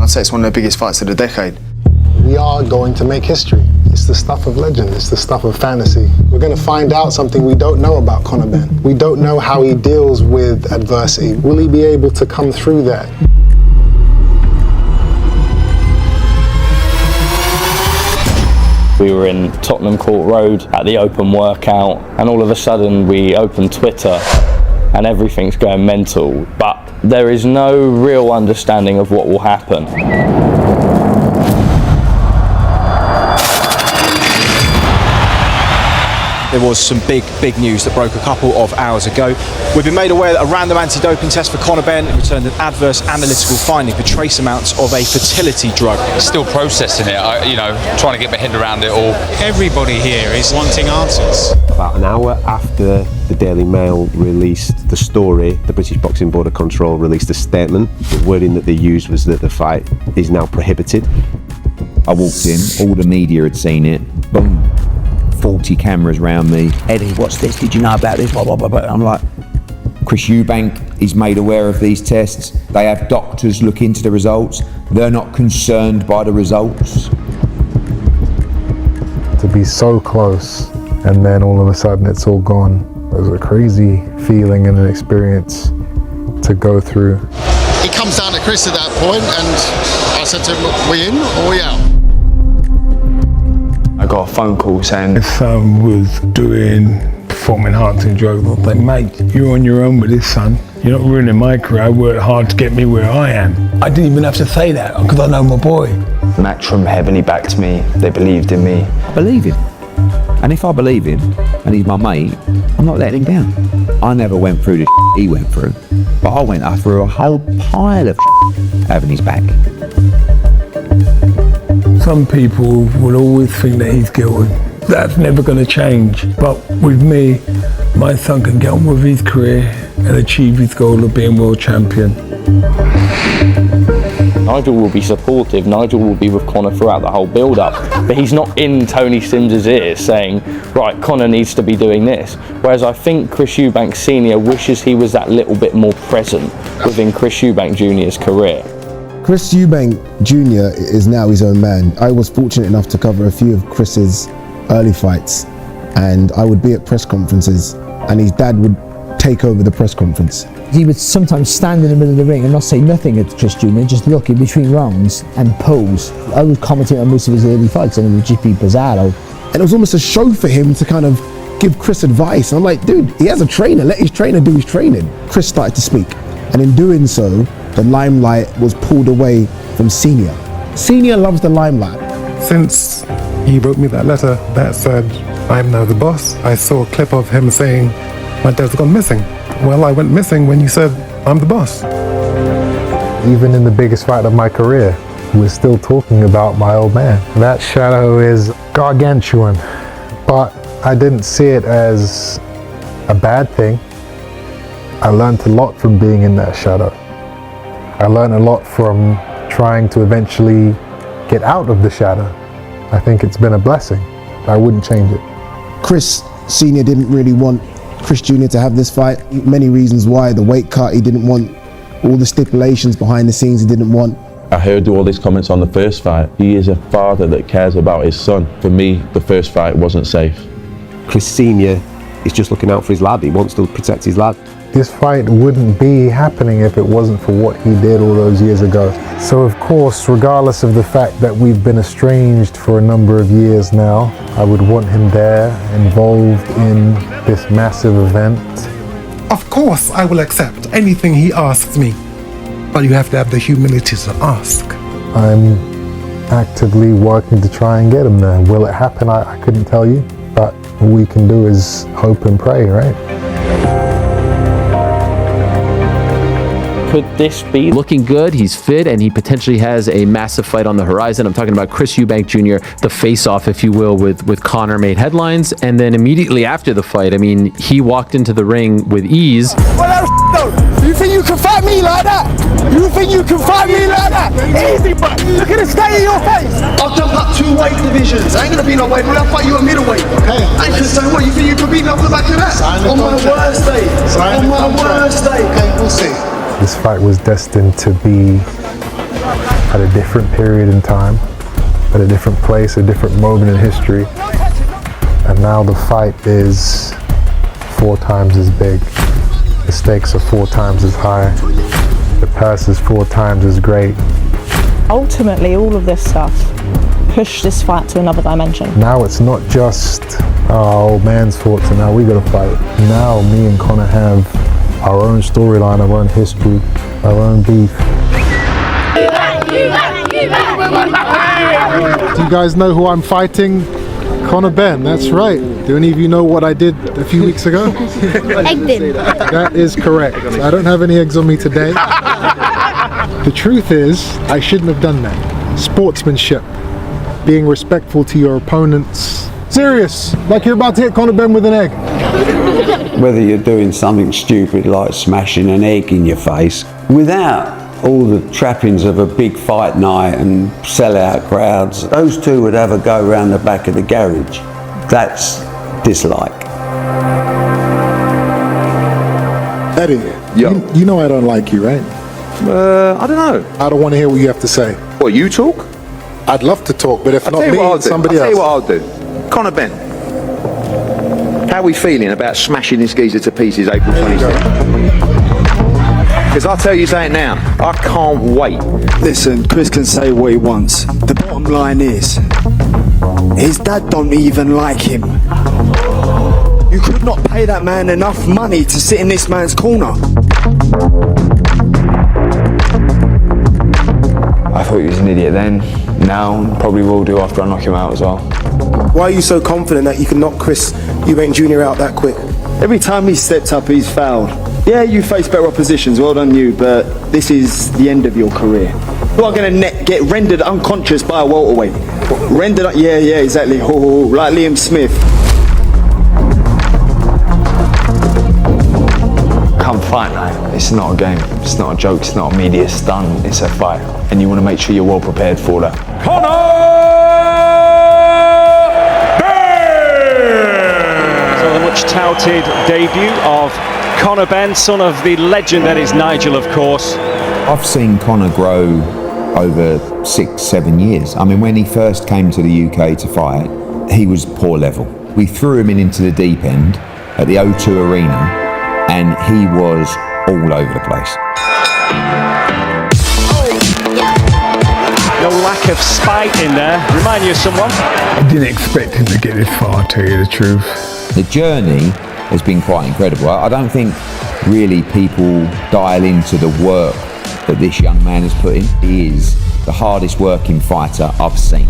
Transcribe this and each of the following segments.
I'd say it's one of the biggest fights of the decade. We are going to make history. It's the stuff of legend, it's the stuff of fantasy. We're going to find out something we don't know about Conor Benn. We don't know how he deals with adversity. Will he be able to come through that? We were in Tottenham Court Road at the open workout, and all of a sudden we open Twitter and everything's going mental, but there is no real understanding of what will happen. There was some big news that broke a couple of hours ago. We've been made aware that a random anti-doping test for Conor Benn returned an adverse analytical finding for trace amounts of a fertility drug. Still processing it, trying to get my head around it all. Everybody here is wanting answers. About an hour after the Daily Mail released the story, the British Boxing Board of Control released a statement. The wording that they used was that the fight is now prohibited. I walked in, all the media had seen it, boom. 40 cameras around me. Eddie, what's this? Did you know about this? Blah, blah, blah, blah. I'm like, Chris Eubank is made aware of these tests. They have doctors look into the results. They're not concerned by the results. To be so close and then all of a sudden it's all gone. It was a crazy feeling and an experience to go through. It comes down to Chris at that point, and I said to him, look, we in or we out? I got a phone call saying his son was doing performance-enhancing drugs. I was like, mate, you're on your own with this, son. You're not ruining my career. I worked hard to get me where I am. I didn't even have to say that because I know my boy. Matchroom heavily backed me. They believed in me. I believe him. And if I believe him, and he's my mate, I'm not letting him down. I never went through the he went through, but I went through a whole pile of having his back. Some people will always think that he's guilty. That's never going to change. But with me, my son can get on with his career and achieve his goal of being world champion. Nigel will be supportive, Nigel will be with Conor throughout the whole build-up, but he's not in Tony Sims's ear saying, right, Conor needs to be doing this. Whereas I think Chris Eubank Sr. wishes he was that little bit more present within Chris Eubank Jr.'s career. Chris Eubank Jr. is now his own man. I was fortunate enough to cover a few of Chris's early fights, and I would be at press conferences and his dad would take over the press conference. He would sometimes stand in the middle of the ring and not say nothing at Chris Jr., just look in between rounds and pose. I would commentate on most of his early fights and it would just be bizarre. And it was almost a show for him to kind of give Chris advice. And I'm like, dude, he has a trainer, let his trainer do his training. Chris started to speak, and in doing so, the limelight was pulled away from Senior. Senior loves the limelight. Since he wrote me that letter that said, I'm now the boss, I saw a clip of him saying, my dad's gone missing. Well, I went missing when you said, I'm the boss. Even in the biggest fight of my career, we're still talking about my old man. That shadow is gargantuan, but I didn't see it as a bad thing. I learned a lot from being in that shadow. I learned a lot from trying to eventually get out of the shadow. I think it's been a blessing. I wouldn't change it. Chris Senior didn't really want Chris Jr. to have this fight. Many reasons why. The weight cut, he didn't want all the stipulations behind the scenes, he didn't want. I heard all these comments on the first fight. He is a father that cares about his son. For me, the first fight wasn't safe. Chris Senior is just looking out for his lad. He wants to protect his lad. This fight wouldn't be happening if it wasn't for what he did all those years ago. So of course, regardless of the fact that we've been estranged for a number of years now, I would want him there, involved in this massive event. Of course, I will accept anything he asks me, but you have to have the humility to ask. I'm actively working to try and get him there. Will it happen? I couldn't tell you, but all we can do is hope and pray, right? Could this be looking good? He's fit and he potentially has a massive fight on the horizon. I'm talking about Chris Eubank Jr., the face-off, if you will, with Conor made headlines. And then immediately after the fight, I mean, he walked into the ring with ease. You think you can fight me like that? You think you can fight me like that? Easy, but look at the state of your face. I've jumped up 2 weight divisions. I ain't gonna be no weight, but I'll fight you at middleweight. Okay. I ain't concerned. What, you think you can beat me off the back of that? On my worst day. On my worst day. Okay, we'll see. This fight was destined to be at a different period in time, at a different place, a different moment in history. And now the fight is 4 times as big. The stakes are 4 times as high. The purse is 4 times as great. Ultimately, all of this stuff pushed this fight to another dimension. Now it's not just our old man's fought, so now we gotta fight. Now me and Conor have our own storyline, our own history, our own beef. Do you guys know who I'm fighting? Conor Benn, that's right. Do any of you know what I did a few weeks ago? Egged him. That is correct. I don't have any eggs on me today. The truth is, I shouldn't have done that. Sportsmanship, being respectful to your opponents. Serious, like you're about to hit Conor Benn with an egg. Whether you're doing something stupid like smashing an egg in your face, without all the trappings of a big fight night and sellout crowds, those two would have a go round the back of the garage. That's dislike. Eddie, you know I don't like you, right? I don't know. I don't want to hear what you have to say. What, you talk? I'd love to talk, but if not me, somebody else. I'll tell you what I'll do. Conor Benn, how are we feeling about smashing this geezer to pieces April 26th? Because I'll tell you something now, I can't wait. Listen, Chris can say what he wants. The bottom line is, his dad don't even like him. You could not pay that man enough money to sit in this man's corner. I thought he was an idiot then. Now, probably will do after I knock him out as well. Why are you so confident that you can knock Chris Eubank Jr. out that quick? Every time he's stepped up, he's fouled. Yeah, you face better oppositions, well done you, but this is the end of your career. You are going to get rendered unconscious by a welterweight. Rendered, yeah, exactly, like Liam Smith. Come fight now. It's not a game. It's not a joke. It's not a media stunt. It's a fight. And you want to make sure you're well prepared for that. So the much touted debut of Conor Benn, son of the legend that is Nigel, of course. I've seen Conor grow over 6-7 years. I mean, when he first came to the UK to fight, he was poor level. We threw him into the deep end at the O2 Arena, and he was all over the place. No lack of spite in there. Remind you of someone? I didn't expect him to get this far, to tell you the truth. The journey has been quite incredible. I don't think really people dial into the work that this young man has put in. He is the hardest working fighter I've seen.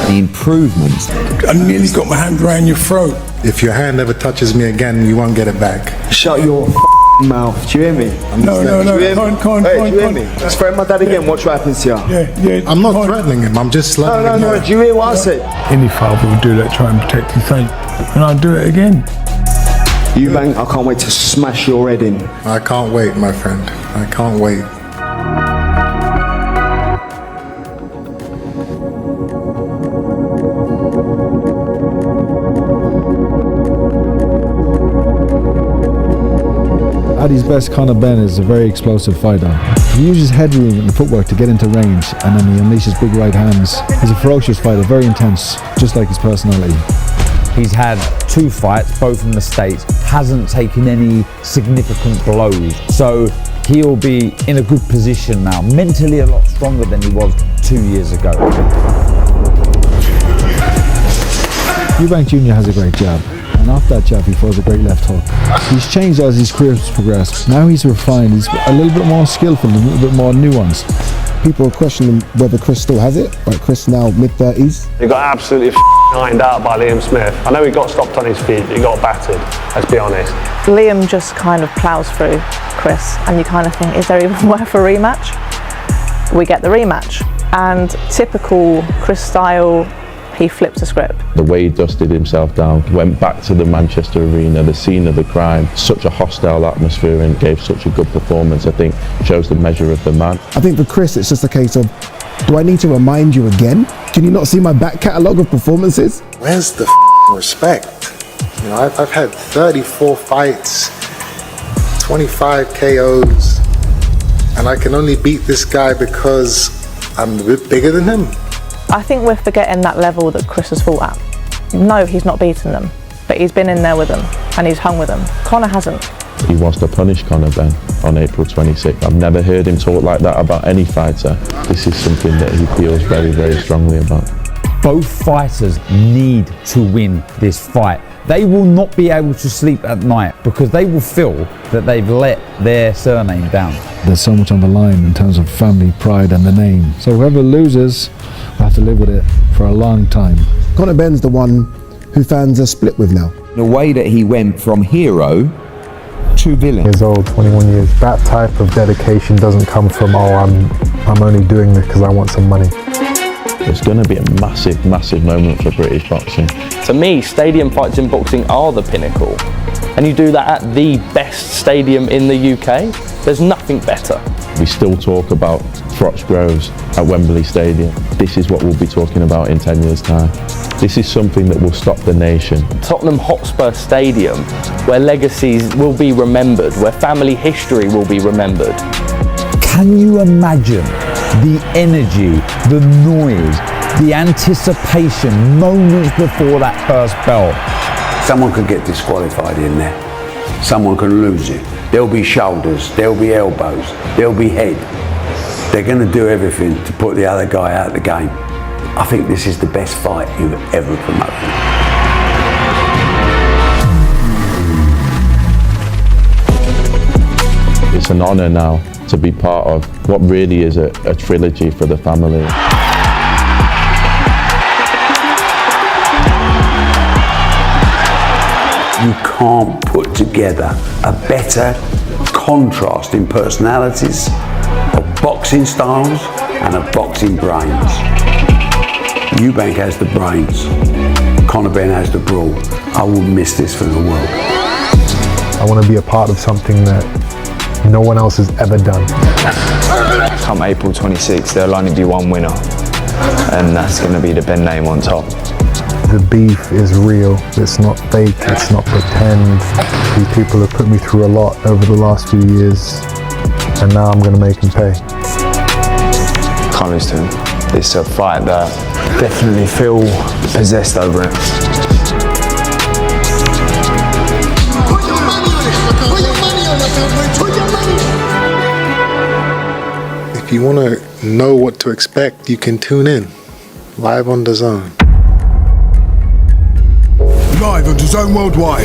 The improvements. I nearly got my hand around your throat. If your hand never touches me again, you won't get it back. Shut your mouth. Do you hear me? No. Do you hear me? Just threaten my dad again, watch what happens to you. Yeah. I'm not threatening him, I'm just letting him know. No, do you hear what I said? Any father would do that, try and protect his son. And I'll do it again. Eubank, I can't wait to smash your head in. I can't wait, my friend. I can't wait. At his best, Conor Benn is a very explosive fighter. He uses headroom and footwork to get into range, and then he unleashes big right hands. He's a ferocious fighter, very intense, just like his personality. He's had 2 fights, both in the States, hasn't taken any significant blows. So he'll be in a good position now, mentally a lot stronger than he was 2 years ago. Eubank Jr. has a great jab, and off that jab he throws a great left hook. He's changed as his career has progressed. Now he's refined, he's a little bit more skillful, a little bit more nuanced. People are questioning whether Chris still has it. Right, Chris now mid-30s. He got absolutely ironed out by Liam Smith. I know he got stopped on his feet, but he got battered, let's be honest. Liam just kind of plows through Chris, and you kind of think, is there even worth a rematch? We get the rematch, and typical Chris style, he flipped the script. The way he dusted himself down, went back to the Manchester Arena, the scene of the crime, such a hostile atmosphere, and gave such a good performance, I think, shows the measure of the man. I think for Chris, it's just a case of, do I need to remind you again? Can you not see my back catalogue of performances? Where's the respect? You know, I've had 34 fights, 25 KOs, and I can only beat this guy because I'm a bit bigger than him. I think we're forgetting that level that Chris has fought at. No, he's not beaten them, but he's been in there with them and he's hung with them. Conor hasn't. He wants to punish Conor Benn on April 26th. I've never heard him talk like that about any fighter. This is something that he feels very, very strongly about. Both fighters need to win this fight. They will not be able to sleep at night because they will feel that they've let their surname down. There's so much on the line in terms of family pride and the name. So whoever loses will have to live with it for a long time. Conor Benn's the one who fans are split with now. The way that he went from hero to villain. Years old, 21 years. That type of dedication doesn't come from, oh, I'm only doing this because I want some money. It's going to be a massive, massive moment for British boxing. To me, stadium fights in boxing are the pinnacle. And you do that at the best stadium in the UK, there's nothing better. We still talk about Froch Groves at Wembley Stadium. This is what we'll be talking about in 10 years' time. This is something that will stop the nation. Tottenham Hotspur Stadium, where legacies will be remembered, where family history will be remembered. Can you imagine the energy, the noise, the anticipation moments before that first bell? Someone could get disqualified in there. Someone can lose it. There'll be shoulders, there'll be elbows, there'll be head. They're going to do everything to put the other guy out of the game. I think this is the best fight you've ever promoted. It's an honour now to be part of what really is a trilogy for the family. You can't put together a better contrast in personalities, of boxing styles and of boxing brains. Eubank has the brains, Conor Benn has the brawl. I wouldn't miss this for the world. I want to be a part of something that no one else has ever done. Come April 26th, there'll only be one winner, and that's going to be the Benn name on top. The beef is real, it's not fake, it's not pretend. These people have put me through a lot over the last few years, and now I'm going to make them pay. Can't lose to him. It's a fight that definitely feel possessed over it. If you want to know what to expect, you can tune in, live on DAZN. Live on DAZN Worldwide.